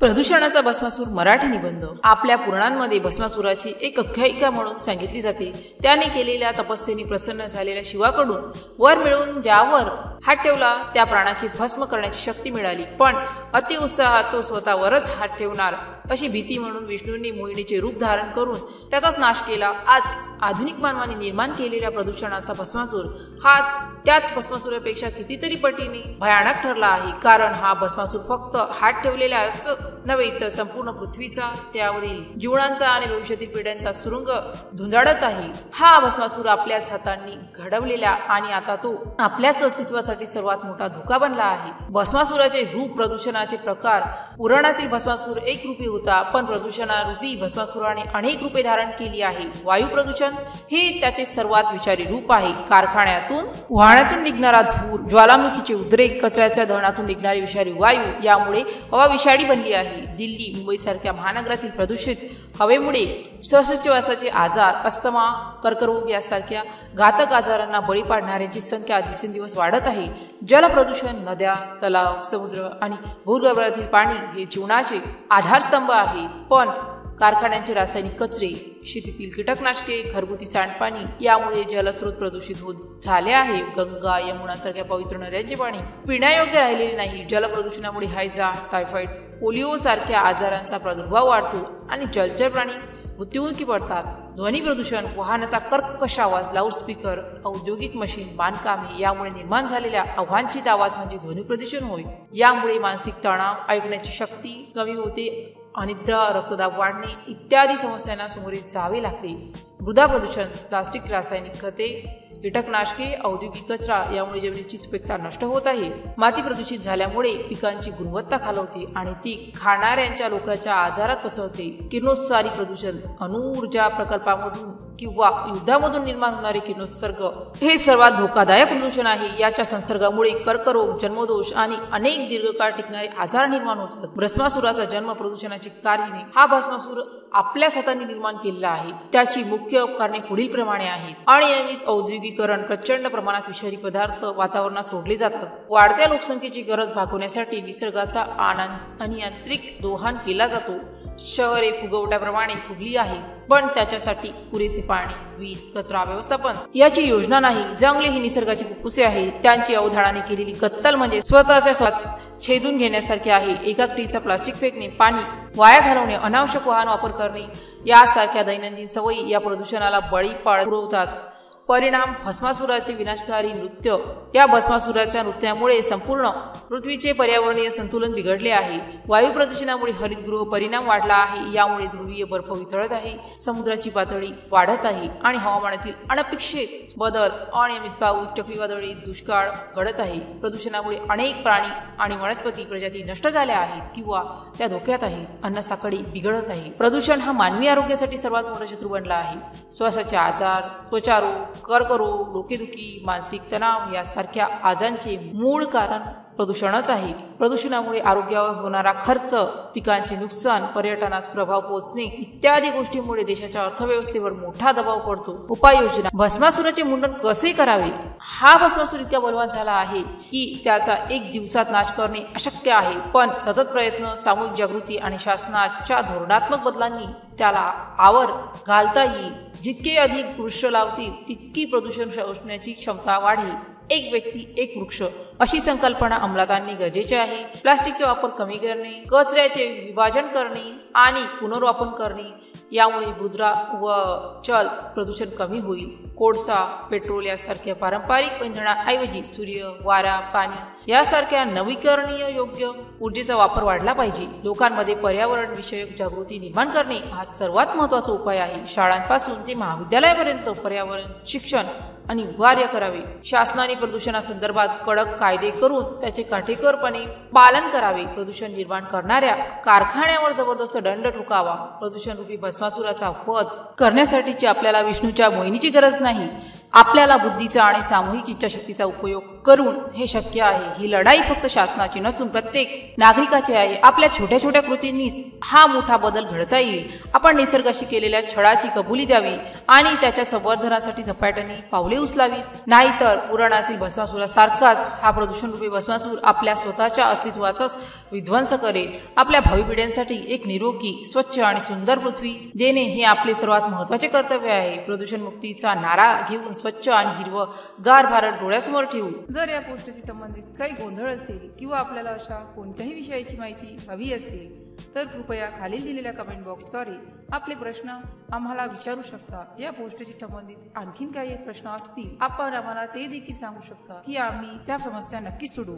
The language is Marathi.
प्रदूषणाचा भस्मासूर मराठी निबंध। आपल्या पुराणांमध्ये भस्मासुराची एक आख्यायिका म्हणून सांगितली जाते। त्याने केलेल्या तपस्येने प्रसन्न झालेल्या शिवाकडून वर मिळवून ज्यावर हात ठेवला त्या प्राणाची भस्म करण्याची शक्ती मिळाली। पण अति उत्साहात तो स्वतःवरच हात ठेवणार अशी भीती म्हणून विष्णूंनी मोहिनीचे रूप धारण करून त्याचाच नाश केला। आज आधुनिक मानवाने निर्माण केलेल्या प्रदूषणाचा भस्मासूर हा त्याच भस्मासुरापेक्षा कितीतरी पटीने भयानक ठरला आहे। कारण हा भस्मासूर फक्त हात ठेवलेल्याच नव्हे तर संपूर्ण पृथ्वीचा, त्यावरील जीवनांचा आणि भविष्यातील पिढ्यांचा सुरुंग धुंदाडत आहे। हा भस्मासूर आपल्याच हातांनी घडवलेला आणि आता तो आपल्याच अस्तित्वासाठी सर्वात मोठा धोका बनला आहे। भस्मासुराचे रूप, प्रदूषणाचे प्रकार। पुराणातील भस्मासूर एक रूपी होता, पण प्रदूषणारूपी भस्मासुराने अनेक रूपे धारण केली आहे। वायू प्रदूषण हे त्याचे सर्वात विषारी रूप आहे। कारखान्यातून वाहनातून निघणारा धूर, ज्वालामुखीचे उद्रेक, कचऱ्याच्या दहनातून निघणारी विषारी वायू यामुळे हवा विषारी बनली आहे। दिल्ली, मुंबई सारख्या महानगरातील प्रदूषित हवेमुळे श्वासोच्छवासाचे आजार, अस्थमा, कर्करोग यासारख्या घातक आजारांना बळी पाडणाऱ्यांची संख्या दिवसेंदिवस वाढत आहे। जलप्रदूषण, नद्या, तलाव, समुद्र आणि भूगर्भातील पाणी हे जीवनाचे आधारस्तंभ आहेत। पण कारखान्यांचे रासायनिक कचरे, शेतीतील कीटकनाशके, घरगुती सांडपाणी यामुळे जलस्रोत प्रदूषित होत झाले आहे। गंगा, यमुना सारख्या पवित्र नद्यांचे पाणी पिण्यायोग्य राहिलेले नाही। जलप्रदूषणामुळे हैजा, टायफॉइड, पोलिओ सारख्या आजारांचा प्रादुर्भाव वाढतो आणि जलचर प्राणी मृत्युमुखी पडतात। ध्वनी प्रदूषण, वाहनाचा कर्कश आवाज, लाऊडस्पीकर, औद्योगिक मशीन, बांधकामे यामुळे निर्माण झालेल्या अवांछित आवाज म्हणजे ध्वनी प्रदूषण होय। यामुळे मानसिक तणाव, ऐकण्याची शक्ती कमी होते, अनिद्रा, रक्तदाब वाढणे इत्यादी समस्यांना सामोरे जावे लागते। मृदा प्रदूषण, प्लास्टिक, रासायनिक खते, कीटकनाशके, औद्योगिक कचरा यामुळे जमिनीची सुपीकता नष्ट होत आहे। माती प्रदूषित झाल्यामुळे पिकांची गुणवत्ता खालावते आणि ती खाणाऱ्यांच्या लोकांच्या आजारात पसरते। किरणोत्सारी प्रदूषण, अणुऊर्जा प्रकल्पामधून किंवा युद्धामधून निर्माण होणारे किरणोत्सर्ग हे सर्वात धोकादायक प्रदूषण आहे। याच्या संसर्गामुळे कर्करोग, जन्मदोष आणि अनेक दीर्घकाळ टिकणारे आजार निर्माण होतात। भस्मासुराचा जन्म प्रदूषणाची कारणे। हा भस्मासूर आपल्याच हातांनी निर्माण केलेला आहे। त्याची मुख्य कारणे पुढील प्रमाणे आहेत। अनियमित औद्योगिकरण, प्रचंड प्रमाणात विषारी पदार्थ वातावरणात सोडले जातात। वाढत्या लोकसंख्येची गरज भागवण्यासाठी निसर्गाचा अनियंत्रित दोहन केला जातो। शहरे फुगवट्याप्रमाणे फुगली आहेत, पण त्याच्यासाठी पुरेसे पाणी, वीज, कचरा व्यवस्थापन याची योजना नाही। जंगले ही निसर्गाची फुफ्फुसे आहेत। त्यांची अवधानाने केलेली कत्तल म्हणजे स्वतःचा श्वास छेदून घेण्यासारखे आहे। एका क्रीचा प्लास्टिक फेकणे, पाणी वाया घालवणे, अनावश्यक वाहन वापर करणे यासारख्या दैनंदिन सवयी या प्रदूषणाला बळी पुरवतात। परिणाम, भस्मासुराचे विनाशकारी नृत्य। या भस्मासुराच्या नृत्यामुळे संपूर्ण पृथ्वीचे पर्यावरणीय संतुलन बिघडले आहे। वायू प्रदूषणामुळे हरितगृह परिणाम वाढला आहे। यामुळे ध्रुवीय बर्फ वितळत आहे, समुद्राची पातळी वाढत आहे आणि हवामानातील अनपेक्षित बदल, अनियमित पाऊस, चक्रीवादळे, दुष्काळ घडत आहे। प्रदूषणामुळे अनेक प्राणी आणि वनस्पती प्रजाती नष्ट झाल्या आहेत किंवा त्या धोक्यात आहेत। अन्नसाखळी बिघडत आहे। प्रदूषण हा मानवी आरोग्यासाठी सर्वात मोठा शत्रू बनला आहे। श्वासाचे आजार, त्वचारोग, कर्करोग, डोकेदुखी, मानसिक तणाव यासारख्या आजारांचे मूळ कारण प्रदूषणच आहे। प्रदूषणामुळे आरोग्यावर होणारा खर्च, पिकांचे नुकसान, पर्यटनास प्रभाव पोहोचणे इत्यादी गोष्टींमुळे देशाच्या अर्थव्यवस्थेवर मोठा दबाव पडतो। उपाययोजना, भस्मासुराचे मुंडन कसे करावे? हा भस्मासूर इतका बलवान झाला आहे की त्याचा एक दिवसात नाश करणे अशक्य आहे। पण सतत प्रयत्न, सामूहिक जागृती आणि शासनाच्या धोरणात्मक बदलांनी त्याला आवर घालता येईल। जितके अधिक वृक्ष लावतील तितकी प्रदूषण शोषण्याची क्षमता वाढेल। एक व्यक्ती एक वृक्ष अशी संकल्पना अंमलात आणणे गरजेचे आहे। प्लास्टिकचा वापर कमी करणे, कचऱ्याचे विभाजन करणे आणि पुनर्वापर करणे यामुळे मृदा व जल प्रदूषण कमी होईल। कोळसा, पेट्रोल यासारख्या पारंपरिक इंधनाऐवजी सूर्य, वारा, पाणी यासारख्या नवीकरणीय योग्य ऊर्जेचा वापर वाढला पाहिजे। लोकांमध्ये पर्यावरण विषयक जागृती निर्माण करणे हा सर्वात महत्त्वाचा उपाय आहे। शाळांपासून ते महाविद्यालयापर्यंत पर्यावरण शिक्षण अनिवार्य करावे। शासनाने प्रदूषणासंदर्भात कडक कायदे करून त्याचे काटेकोरपणे पालन करावे। प्रदूषण निर्माण करणाऱ्या कारखान्यावर जबरदस्त दंड ठोकावा। प्रदूषण रूपी भस्मासुराचा वध करण्यासाठीची आपल्याला विष्णूच्या मोहिनीची गरज नाही। आपल्याला बुद्धीचा आणि सामूहिक इच्छाशक्तीचा उपयोग करून हे शक्य आहे। ही लढाई फक्त शासनाची नसून प्रत्येक नागरिकाची आहे। आपल्या छोट्या छोट्या कृतींनीच हा मोठा बदल घडता येईल। आपण निसर्गाशी केलेल्या छळाची कबुली द्यावी आणि त्याच्या संवर्धनासाठी झपाट्याने पावले उचलावीत। नाहीतर पुराणातील भस्मासुरासारखाच हा प्रदूषणरूपी भस्मासूर आपल्या स्वतःच्या अस्तित्वाचाच विध्वंस करेल। आपल्या भावी पिढ्यांसाठी एक निरोगी, स्वच्छ आणि सुंदर पृथ्वी देणे हे आपले सर्वात महत्त्वाचे कर्तव्य आहे। प्रदूषण मुक्तीचा नारा घेऊन स्वच्छ आणि हिरवंगार भारत डोळ्यासमोर ठेवू। जर या पोस्टशी संबंधित काही गोंधळ असेल किंवा आपल्याला अशा कोणत्याही विषयाची माहिती हवी असेल तर कृपया खालील दिलेल्या कमेंट बॉक्सद्वारे आपले प्रश्न आम्हाला विचारू शकता। या पोस्टशी संबंधित आणखीन काही प्रश्न असतील आपण आम्हाला ते देखील सांगू शकता की आम्ही त्या समस्या नक्कीच सोडवू।